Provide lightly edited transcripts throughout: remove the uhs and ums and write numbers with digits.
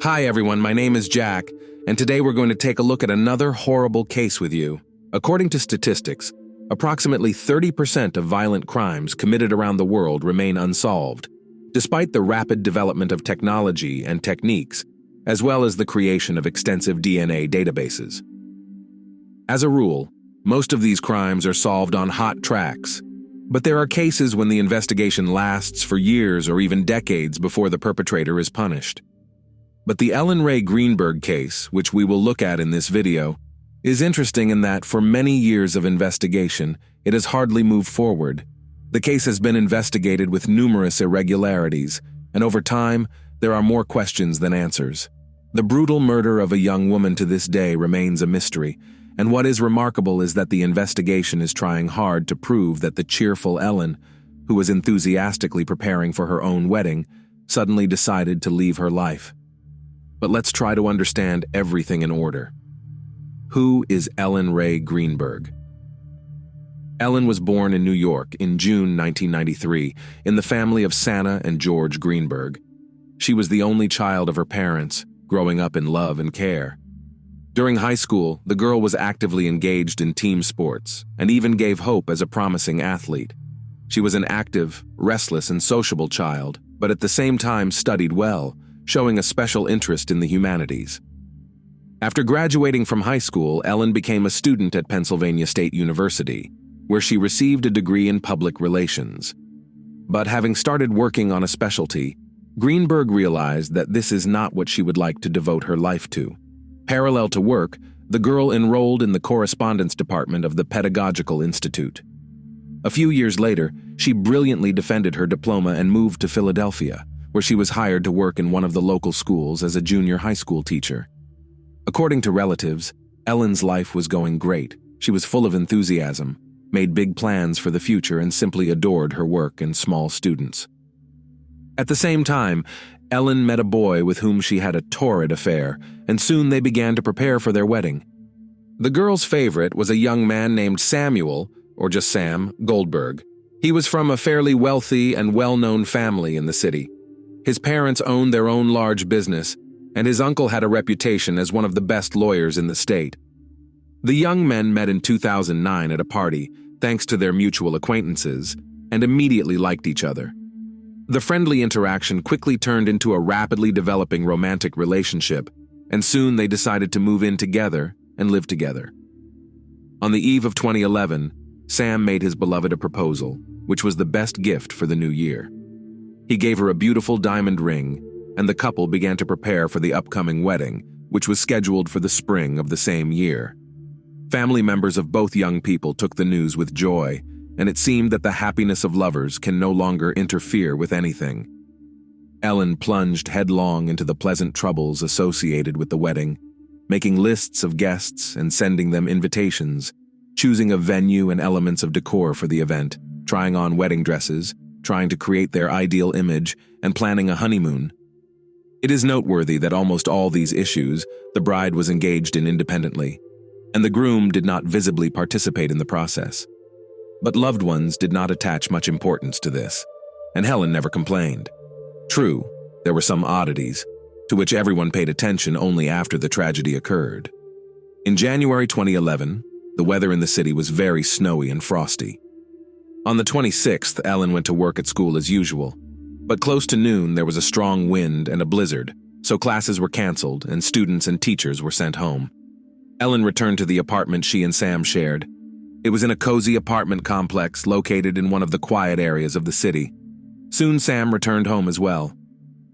Hi everyone, my name is Jack, and today we're going to take a look at another horrible case with you. According to statistics, approximately 30% of violent crimes committed around the world remain unsolved, despite the rapid development of technology and techniques, as well as the creation of extensive DNA databases. As a rule, most of these crimes are solved on hot tracks, but there are cases when the investigation lasts for years or even decades before the perpetrator is punished. But the Ellen Greenberg case, which we will look at in this video, is interesting in that for many years of investigation, it has hardly moved forward. The case has been investigated with numerous irregularities, and over time, there are more questions than answers. The brutal murder of a young woman to this day remains a mystery, and what is remarkable is that the investigation is trying hard to prove that the cheerful Ellen, who was enthusiastically preparing for her own wedding, suddenly decided to leave her life. But let's try to understand everything in order. Who is Ellen Greenberg? Ellen was born in New York in June 1993 in the family of Santa and George Greenberg. She was the only child of her parents, growing up in love and care. During high school, the girl was actively engaged in team sports and even gave hope as a promising athlete. She was an active, restless, and sociable child, but at the same time studied well, showing a special interest in the humanities. After graduating from high school, Ellen became a student at Pennsylvania State University, where she received a degree in public relations. But having started working on a specialty, Greenberg realized that this is not what she would like to devote her life to. Parallel to work, the girl enrolled in the correspondence department of the Pedagogical Institute. A few years later, she brilliantly defended her diploma and moved to Philadelphia, where she was hired to work in one of the local schools as a junior high school teacher. According to relatives, Ellen's life was going great. She was full of enthusiasm, made big plans for the future, and simply adored her work and small students. At the same time, Ellen met a boy with whom she had a torrid affair, and soon they began to prepare for their wedding. The girl's favorite was a young man named Samuel, or just Sam, Goldberg. He was from a fairly wealthy and well-known family in the city. His parents owned their own large business, and his uncle had a reputation as one of the best lawyers in the state. The young men met in 2009 at a party, thanks to their mutual acquaintances, and immediately liked each other. The friendly interaction quickly turned into a rapidly developing romantic relationship, and soon they decided to move in together and live together. On the eve of 2011, Sam made his beloved a proposal, which was the best gift for the new year. He gave her a beautiful diamond ring, and the couple began to prepare for the upcoming wedding, which was scheduled for the spring of the same year. Family members of both young people took the news with joy, and it seemed that the happiness of lovers can no longer interfere with anything. Ellen plunged headlong into the pleasant troubles associated with the wedding, making lists of guests and sending them invitations, choosing a venue and elements of decor for the event, trying on wedding dresses, trying to create their ideal image, and planning a honeymoon. It is noteworthy that almost all these issues the bride was engaged in independently, and the groom did not visibly participate in the process. But loved ones did not attach much importance to this, and Helen never complained. True, there were some oddities, to which everyone paid attention only after the tragedy occurred. In January 2011, the weather in the city was very snowy and frosty. On the 26th, Ellen went to work at school as usual, but close to noon there was a strong wind and a blizzard, so classes were canceled and students and teachers were sent home. Ellen returned to the apartment she and Sam shared. It was in a cozy apartment complex located in one of the quiet areas of the city. Soon Sam returned home as well.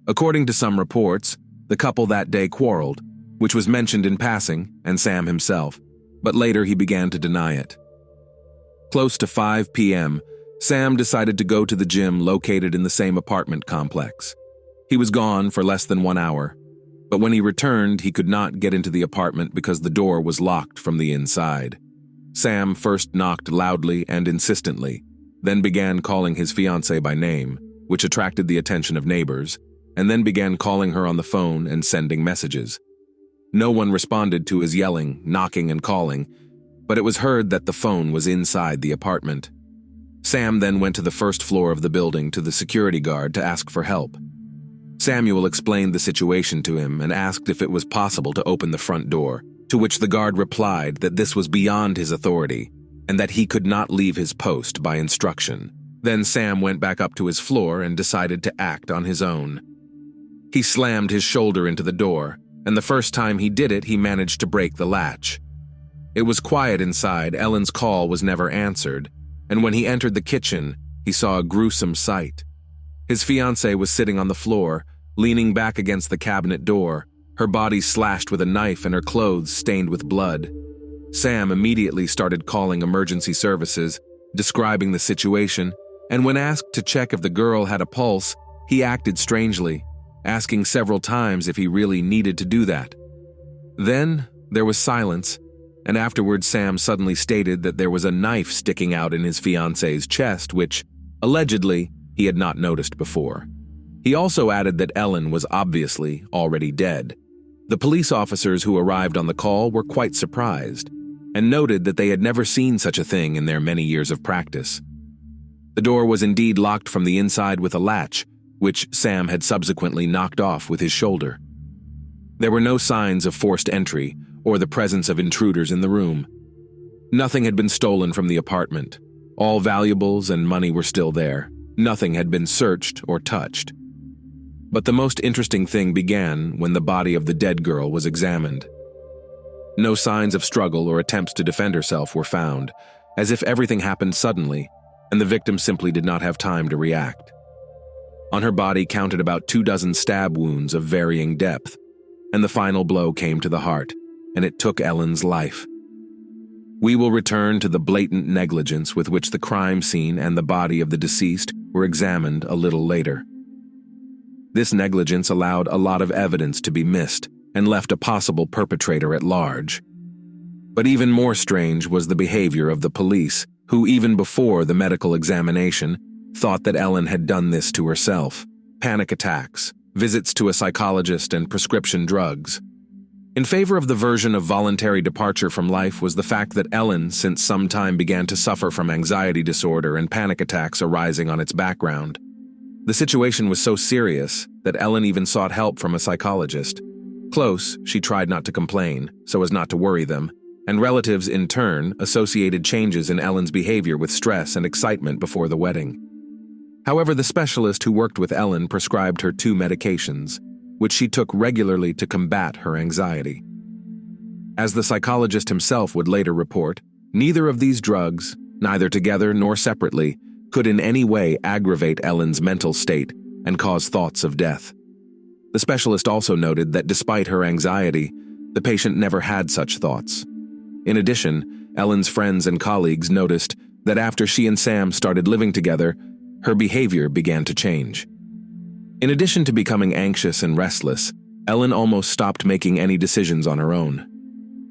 According to some reports, the couple that day quarreled, which was mentioned in passing, and Sam himself, but later he began to deny it. Close to 5 p.m., Sam decided to go to the gym located in the same apartment complex. He was gone for less than 1 hour, but when he returned, he could not get into the apartment because the door was locked from the inside. Sam first knocked loudly and insistently, then began calling his fiancée by name, which attracted the attention of neighbors, and then began calling her on the phone and sending messages. No one responded to his yelling, knocking, and calling, but it was heard that the phone was inside the apartment. Sam then went to the first floor of the building to the security guard to ask for help. Samuel explained the situation to him and asked if it was possible to open the front door, to which the guard replied that this was beyond his authority and that he could not leave his post by instruction. Then Sam went back up to his floor and decided to act on his own. He slammed his shoulder into the door, and the first time he did it, he managed to break the latch. It was quiet inside. Ellen's call was never answered, and when he entered the kitchen, he saw a gruesome sight. His fiancée was sitting on the floor, leaning back against the cabinet door, her body slashed with a knife and her clothes stained with blood. Sam immediately started calling emergency services, describing the situation, and when asked to check if the girl had a pulse, he acted strangely, asking several times if he really needed to do that. Then there was silence, and afterwards Sam suddenly stated that there was a knife sticking out in his fiancée's chest, which, allegedly, he had not noticed before. He also added that Ellen was obviously already dead. The police officers who arrived on the call were quite surprised, and noted that they had never seen such a thing in their many years of practice. The door was indeed locked from the inside with a latch, which Sam had subsequently knocked off with his shoulder. There were no signs of forced entry or the presence of intruders in the room. Nothing had been stolen from the apartment. All valuables and money were still there. Nothing had been searched or touched. But the most interesting thing began when the body of the dead girl was examined. No signs of struggle or attempts to defend herself were found, as if everything happened suddenly, and the victim simply did not have time to react. On her body counted about 24 stab wounds of varying depth, and the final blow came to the heart, and it took Ellen's life. We will return to the blatant negligence with which the crime scene and the body of the deceased were examined a little later. This negligence allowed a lot of evidence to be missed and left a possible perpetrator at large. But even more strange was the behavior of the police, who even before the medical examination thought that Ellen had done this to herself. Panic attacks, visits to a psychologist, and prescription drugs. In favor of the version of voluntary departure from life was the fact that Ellen, since some time, began to suffer from anxiety disorder and panic attacks arising on its background. The situation was so serious that Ellen even sought help from a psychologist. Close, she tried not to complain, so as not to worry them, and relatives, in turn, associated changes in Ellen's behavior with stress and excitement before the wedding. However, the specialist who worked with Ellen prescribed her 2 medications, which she took regularly to combat her anxiety. As the psychologist himself would later report, neither of these drugs, neither together nor separately, could in any way aggravate Ellen's mental state and cause thoughts of death. The specialist also noted that despite her anxiety, the patient never had such thoughts. In addition, Ellen's friends and colleagues noticed that after she and Sam started living together, her behavior began to change. In addition to becoming anxious and restless, Ellen almost stopped making any decisions on her own.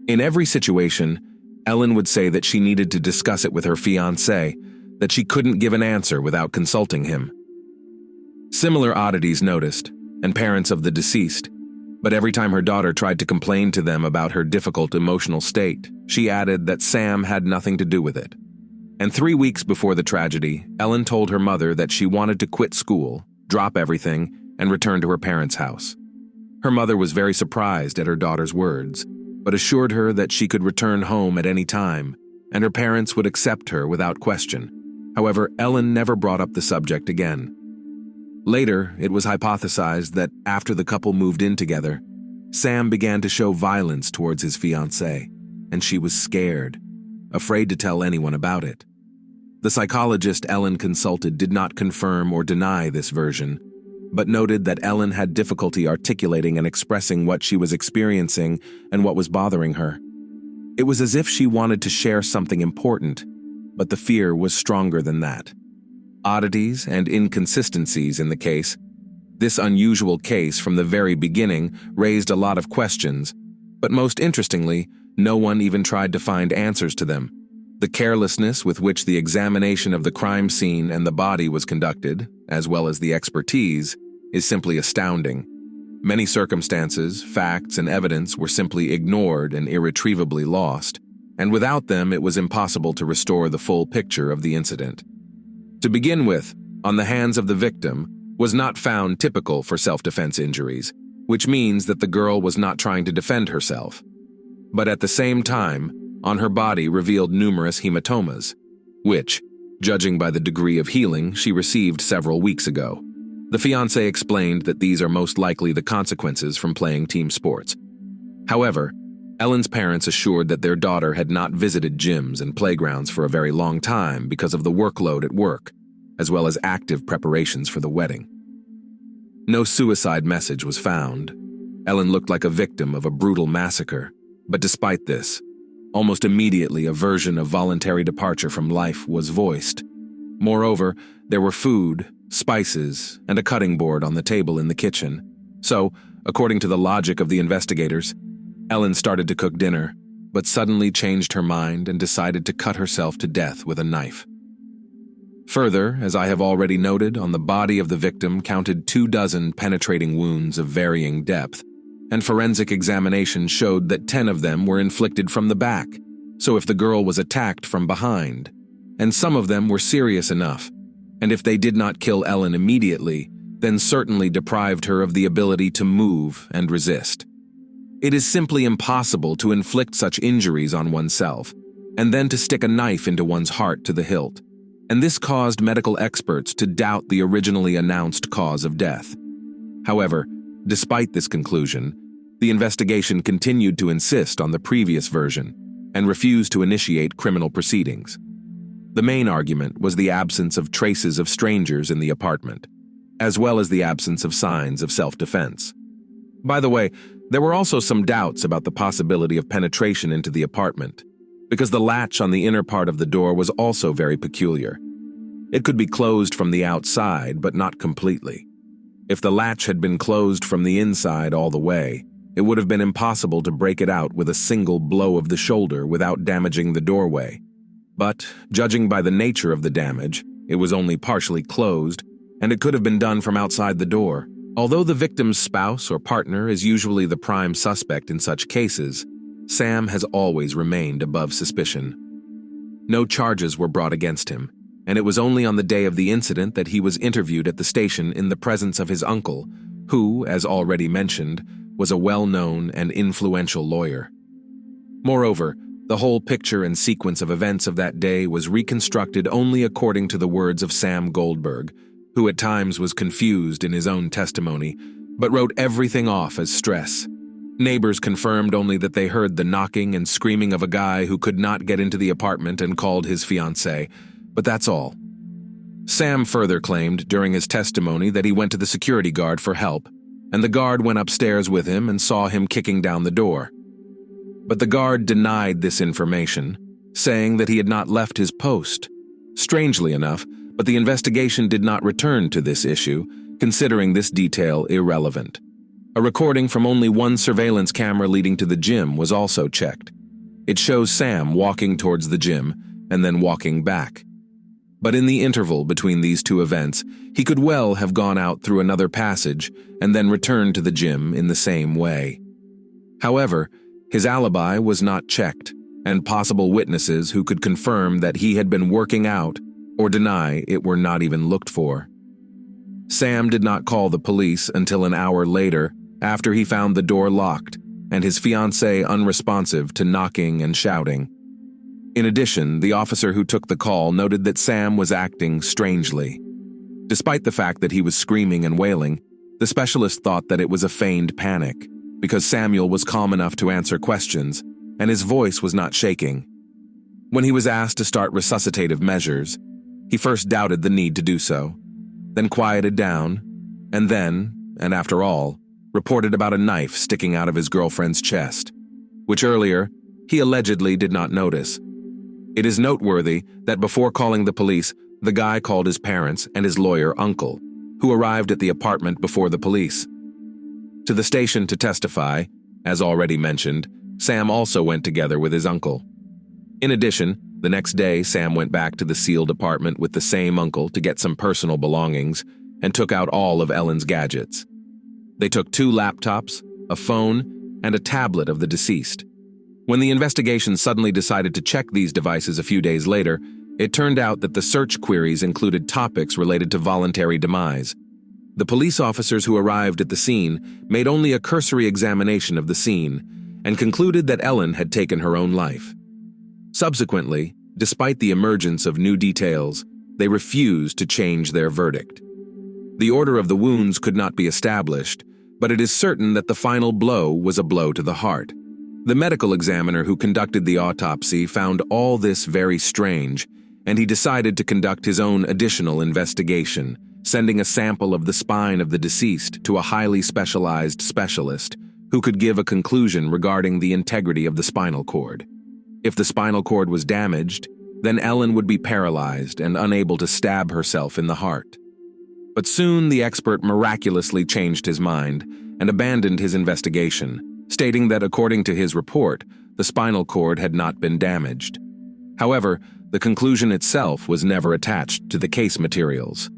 In every situation, Ellen would say that she needed to discuss it with her fiancé, that she couldn't give an answer without consulting him. Similar oddities noticed, and parents of the deceased, but every time her daughter tried to complain to them about her difficult emotional state, she added that Sam had nothing to do with it. And 3 weeks before the tragedy, Ellen told her mother that she wanted to quit school, drop everything, and return to her parents' house. Her mother was very surprised at her daughter's words, but assured her that she could return home at any time, and her parents would accept her without question. However, Ellen never brought up the subject again. Later, it was hypothesized that after the couple moved in together, Sam began to show violence towards his fiancée, and she was scared, afraid to tell anyone about it. The psychologist Ellen consulted did not confirm or deny this version, but noted that Ellen had difficulty articulating and expressing what she was experiencing and what was bothering her. It was as if she wanted to share something important, but the fear was stronger than that. Oddities and inconsistencies in the case. This unusual case from the very beginning raised a lot of questions, but most interestingly, no one even tried to find answers to them. The carelessness with which the examination of the crime scene and the body was conducted, as well as the expertise, is simply astounding. Many circumstances, facts, and evidence were simply ignored and irretrievably lost, and without them it was impossible to restore the full picture of the incident. To begin with, on the hands of the victim, was not found typical for self-defense injuries, which means that the girl was not trying to defend herself. But at the same time, on her body revealed numerous hematomas, which, judging by the degree of healing she received several weeks ago. The fiancé explained that these are most likely the consequences from playing team sports. However, Ellen's parents assured that their daughter had not visited gyms and playgrounds for a very long time because of the workload at work, as well as active preparations for the wedding. No suicide message was found. Ellen looked like a victim of a brutal massacre, but despite this, almost immediately a version of voluntary departure from life was voiced. Moreover, there were food, spices, and a cutting board on the table in the kitchen. So, according to the logic of the investigators, Ellen started to cook dinner, but suddenly changed her mind and decided to cut herself to death with a knife. Further, as I have already noted, on the body of the victim counted 24 penetrating wounds of varying depth, and forensic examination showed that 10 of them were inflicted from the back, so if the girl was attacked from behind, and some of them were serious enough, and if they did not kill Ellen immediately, then certainly deprived her of the ability to move and resist. It is simply impossible to inflict such injuries on oneself, and then to stick a knife into one's heart to the hilt, and this caused medical experts to doubt the originally announced cause of death. However, despite this conclusion, the investigation continued to insist on the previous version and refused to initiate criminal proceedings. The main argument was the absence of traces of strangers in the apartment, as well as the absence of signs of self-defense. By the way, there were also some doubts about the possibility of penetration into the apartment, because the latch on the inner part of the door was also very peculiar. It could be closed from the outside, but not completely. If the latch had been closed from the inside all the way, it would have been impossible to break it out with a single blow of the shoulder without damaging the doorway. But, judging by the nature of the damage, it was only partially closed, and it could have been done from outside the door. Although the victim's spouse or partner is usually the prime suspect in such cases, Sam has always remained above suspicion. No charges were brought against him, and it was only on the day of the incident that he was interviewed at the station in the presence of his uncle, who, as already mentioned, was a well-known and influential lawyer. Moreover, the whole picture and sequence of events of that day was reconstructed only according to the words of Sam Goldberg, who at times was confused in his own testimony, but wrote everything off as stress. Neighbors confirmed only that they heard the knocking and screaming of a guy who could not get into the apartment and called his fiancée, but that's all. Sam further claimed during his testimony that he went to the security guard for help, and the guard went upstairs with him and saw him kicking down the door. But the guard denied this information, saying that he had not left his post. Strangely enough, but the investigation did not return to this issue, considering this detail irrelevant. A recording from only one surveillance camera leading to the gym was also checked. It shows Sam walking towards the gym and then walking back. But in the interval between these two events, he could well have gone out through another passage and then returned to the gym in the same way. However, his alibi was not checked, and possible witnesses who could confirm that he had been working out or deny it were not even looked for. Sam did not call the police until an hour later, after he found the door locked and his fiancée unresponsive to knocking and shouting. In addition, the officer who took the call noted that Sam was acting strangely. Despite the fact that he was screaming and wailing, the specialist thought that it was a feigned panic, because Samuel was calm enough to answer questions, and his voice was not shaking. When he was asked to start resuscitative measures, he first doubted the need to do so, then quieted down, and then, and after all, reported about a knife sticking out of his girlfriend's chest, which earlier he allegedly did not notice. It is noteworthy that before calling the police, the guy called his parents and his lawyer uncle, who arrived at the apartment before the police. To the station to testify, as already mentioned, Sam also went together with his uncle. In addition, the next day Sam went back to the sealed apartment with the same uncle to get some personal belongings and took out all of Ellen's gadgets. They took 2 laptops, a phone, and a tablet of the deceased. When the investigation suddenly decided to check these devices a few days later, it turned out that the search queries included topics related to voluntary demise. The police officers who arrived at the scene made only a cursory examination of the scene and concluded that Ellen had taken her own life. Subsequently, despite the emergence of new details, they refused to change their verdict. The order of the wounds could not be established, but it is certain that the final blow was a blow to the heart. The medical examiner who conducted the autopsy found all this very strange, and he decided to conduct his own additional investigation, sending a sample of the spine of the deceased to a highly specialized specialist who could give a conclusion regarding the integrity of the spinal cord. If the spinal cord was damaged, then Ellen would be paralyzed and unable to stab herself in the heart. But soon the expert miraculously changed his mind and abandoned his investigation, stating that according to his report, the spinal cord had not been damaged. However, the conclusion itself was never attached to the case materials.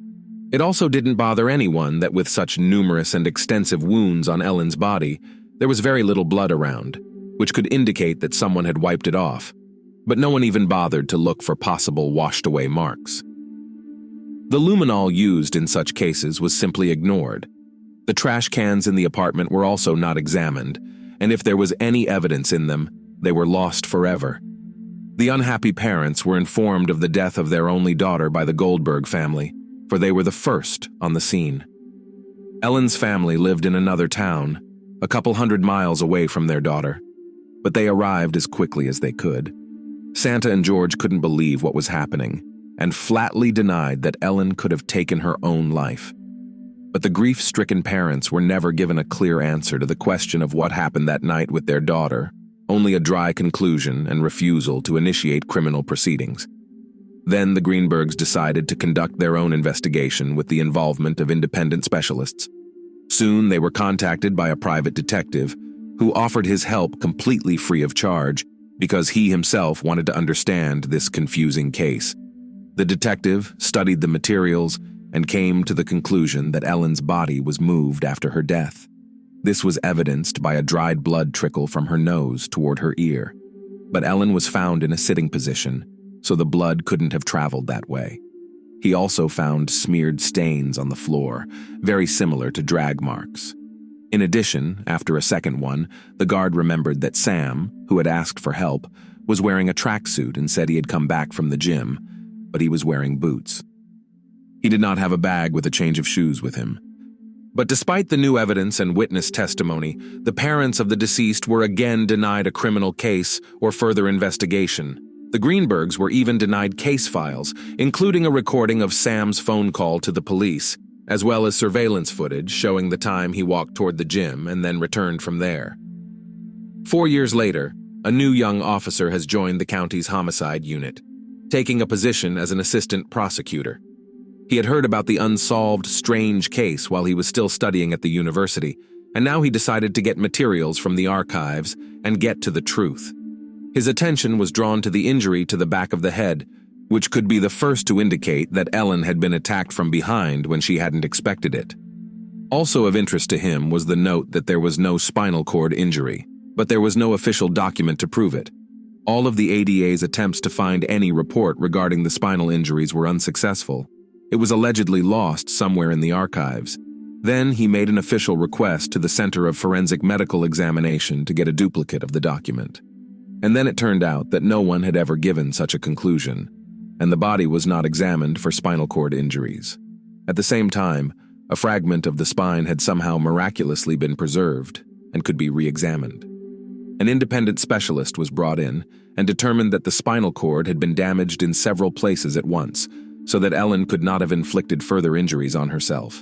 It also didn't bother anyone that with such numerous and extensive wounds on Ellen's body, there was very little blood around, which could indicate that someone had wiped it off, but no one even bothered to look for possible washed-away marks. The luminol used in such cases was simply ignored. The trash cans in the apartment were also not examined, and if there was any evidence in them, they were lost forever. The unhappy parents were informed of the death of their only daughter by the Goldberg family, for they were the first on the scene. Ellen's family lived in another town, a couple hundred miles away from their daughter, but they arrived as quickly as they could. Santa and George couldn't believe what was happening and flatly denied that Ellen could have taken her own life. But the grief-stricken parents were never given a clear answer to the question of what happened that night with their daughter, only a dry conclusion and refusal to initiate criminal proceedings. Then the Greenbergs decided to conduct their own investigation with the involvement of independent specialists. Soon they were contacted by a private detective who offered his help completely free of charge because he himself wanted to understand this confusing case. The detective studied the materials and came to the conclusion that Ellen's body was moved after her death. This was evidenced by a dried blood trickle from her nose toward her ear. But Ellen was found in a sitting position, so the blood couldn't have traveled that way. He also found smeared stains on the floor, very similar to drag marks. In addition, after a second one, the guard remembered that Sam, who had asked for help, was wearing a tracksuit and said he had come back from the gym, but he was wearing boots. He did not have a bag with a change of shoes with him. But despite the new evidence and witness testimony, the parents of the deceased were again denied a criminal case or further investigation. The Greenbergs were even denied case files, including a recording of Sam's phone call to the police, as well as surveillance footage showing the time he walked toward the gym and then returned from there. 4 years later, a new young officer has joined the county's homicide unit, taking a position as an assistant prosecutor. He had heard about the unsolved, strange case while he was still studying at the university, and now he decided to get materials from the archives and get to the truth. His attention was drawn to the injury to the back of the head, which could be the first to indicate that Ellen had been attacked from behind when she hadn't expected it. Also of interest to him was the note that there was no spinal cord injury, but there was no official document to prove it. All of the ADA's attempts to find any report regarding the spinal injuries were unsuccessful. It was allegedly lost somewhere in the archives. Then he made an official request to the Center of Forensic Medical Examination to get a duplicate of the document. And then it turned out that no one had ever given such a conclusion, and the body was not examined for spinal cord injuries. At the same time, a fragment of the spine had somehow miraculously been preserved and could be re-examined. An independent specialist was brought in and determined that the spinal cord had been damaged in several places at once, so that Ellen could not have inflicted further injuries on herself.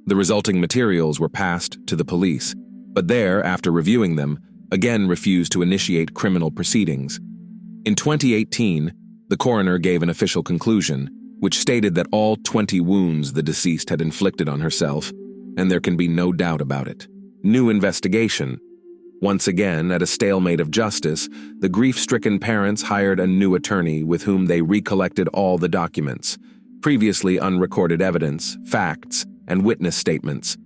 The resulting materials were passed to the police, but there, after reviewing them, again refused to initiate criminal proceedings. In 2018, the coroner gave an official conclusion, which stated that all 20 wounds the deceased had inflicted on herself, and there can be no doubt about it. New investigation. Once again, at a stalemate of justice, the grief-stricken parents hired a new attorney with whom they recollected all the documents, previously unrecorded evidence, facts, and witness statements.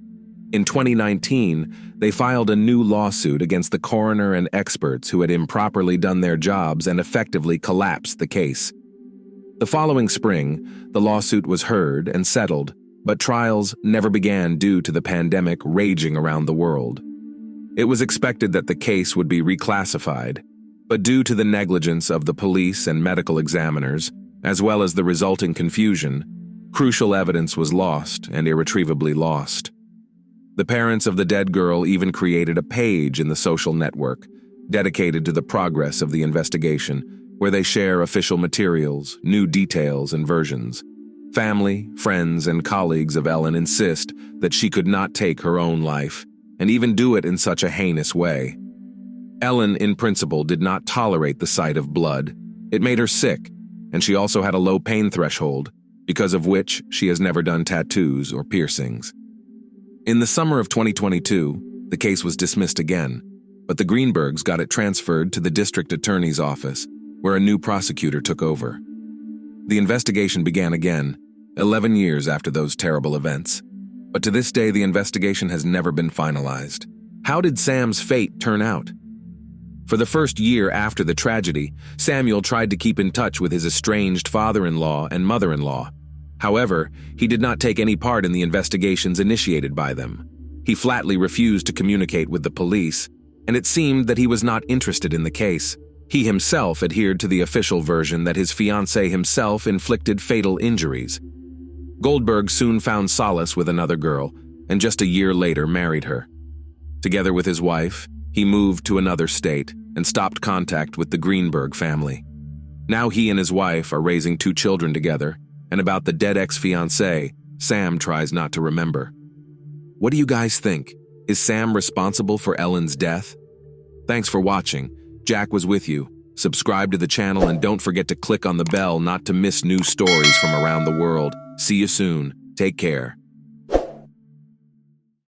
In 2019, they filed a new lawsuit against the coroner and experts who had improperly done their jobs and effectively collapsed the case. The following spring, the lawsuit was heard and settled, but trials never began due to the pandemic raging around the world. It was expected that the case would be reclassified, but due to the negligence of the police and medical examiners, as well as the resulting confusion, crucial evidence was lost and irretrievably lost. The parents of the dead girl even created a page in the social network dedicated to the progress of the investigation, where they share official materials, new details, and versions. Family, friends, and colleagues of Ellen insist that she could not take her own life, and even do it in such a heinous way. Ellen, in principle, did not tolerate the sight of blood. It made her sick, and she also had a low pain threshold, because of which she has never done tattoos or piercings. In the summer of 2022, the case was dismissed again, but the Greenbergs got it transferred to the district attorney's office, where a new prosecutor took over. The investigation began again, 11 years after those terrible events. But to this day, the investigation has never been finalized. How did Sam's fate turn out? For the first year after the tragedy, Samuel tried to keep in touch with his estranged father-in-law and mother-in-law. However, he did not take any part in the investigations initiated by them. He flatly refused to communicate with the police, and it seemed that he was not interested in the case. He himself adhered to the official version that his fiancée himself inflicted fatal injuries. Goldberg soon found solace with another girl, and just a year later married her. Together with his wife, he moved to another state and stopped contact with the Greenberg family. Now he and his wife are raising 2 children together, and about the dead ex-fiancé, Sam tries not to remember. What do you guys think? Is Sam responsible for Ellen's death? Thanks for watching. Jack was with you. Subscribe to the channel and don't forget to click on the bell not to miss new stories from around the world. See you soon. Take care.